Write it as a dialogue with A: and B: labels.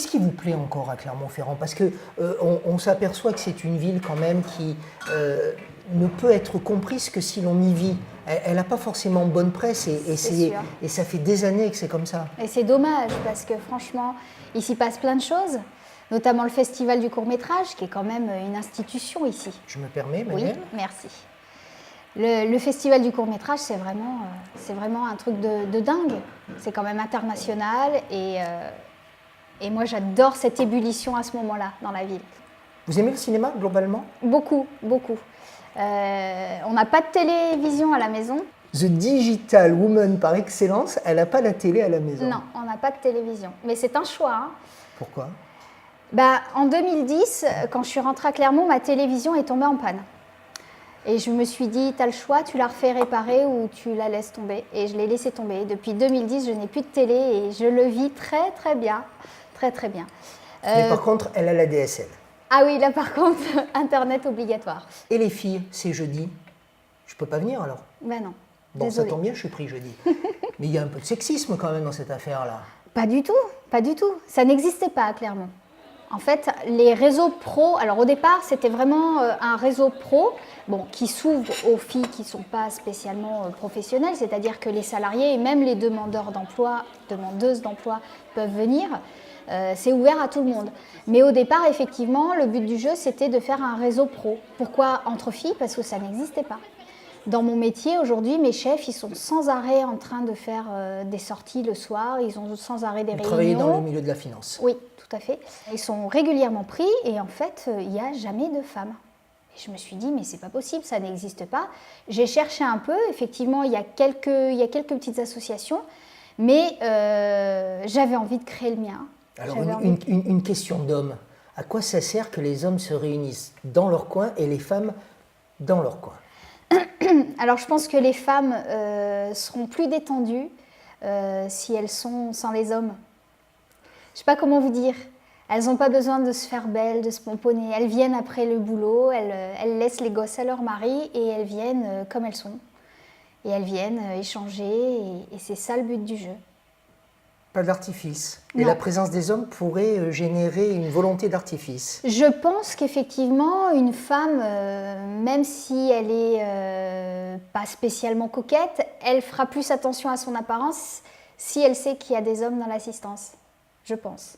A: Qu'est-ce qui vous plaît encore à Clermont-Ferrand? Parce que on s'aperçoit que c'est une ville quand même qui ne peut être comprise que si l'on y vit. Elle n'a pas forcément bonne presse et ça fait des années que c'est comme ça.
B: Et c'est dommage parce que franchement, il s'y passe plein de choses, notamment le Festival du court-métrage qui est quand même une institution ici.
A: Je me permets, Manuel?
B: Oui, merci. Le Festival du court-métrage, c'est vraiment un truc de dingue. C'est quand même international et moi j'adore cette ébullition à ce moment-là dans la ville.
A: Vous aimez le cinéma globalement?
B: Beaucoup, beaucoup. On n'a pas de télévision à la maison.
A: The Digital Woman par excellence, elle n'a pas la télé à la maison.
B: Non, on n'a pas de télévision. Mais c'est un choix. Hein.
A: Pourquoi?
B: En 2010, quand je suis rentrée à Clermont, ma télévision est tombée en panne. Et je me suis dit, tu as le choix, tu la refais réparer ou tu la laisses tomber. Et je l'ai laissée tomber. Depuis 2010, je n'ai plus de télé et je le vis très très bien. Très très bien.
A: Mais par contre, elle a la DSL.
B: Ah oui, là par contre, Internet obligatoire.
A: Et les filles, c'est jeudi. Je peux pas venir alors?
B: Ben non.
A: Bon,
B: désolée.
A: ça tombe bien, je suis pris jeudi. Mais il y a un peu de sexisme quand même dans cette affaire-là.
B: Pas du tout, pas du tout. Ça n'existait pas à Clermont. En fait, les réseaux pro, alors au départ, c'était vraiment un réseau pro qui s'ouvre aux filles qui ne sont pas spécialement professionnelles, c'est-à-dire que les salariés et même les demandeurs d'emploi, demandeuses d'emploi peuvent venir. C'est ouvert à tout le monde. Mais au départ, effectivement, le but du jeu, c'était de faire un réseau pro. Pourquoi entre filles? Parce que ça n'existait pas. Dans mon métier, aujourd'hui, mes chefs, ils sont sans arrêt en train de faire des sorties le soir, ils ont sans arrêt des réunions.
A: Travailler dans le milieu de la finance.
B: Oui, tout à fait. Ils sont régulièrement pris et en fait, il n'y a jamais de femmes. Et je me suis dit, mais c'est pas possible, ça n'existe pas. J'ai cherché un peu, effectivement, il y a quelques petites associations, mais j'avais envie de créer le mien.
A: Alors, une question d'homme. À quoi ça sert que les hommes se réunissent dans leur coin et les femmes dans leur coin?
B: Alors, je pense que les femmes seront plus détendues si elles sont sans les hommes. Je ne sais pas comment vous dire. Elles n'ont pas besoin de se faire belles, de se pomponner. Elles viennent après le boulot, elles laissent les gosses à leur mari et elles viennent comme elles sont. Et elles viennent échanger et c'est ça le but du jeu.
A: Pas d'artifice. Et
B: Non.
A: la présence des hommes pourrait générer une volonté d'artifice.
B: Je pense qu'effectivement, une femme, même si elle n'est pas spécialement coquette, elle fera plus attention à son apparence si elle sait qu'il y a des hommes dans l'assistance. Je pense.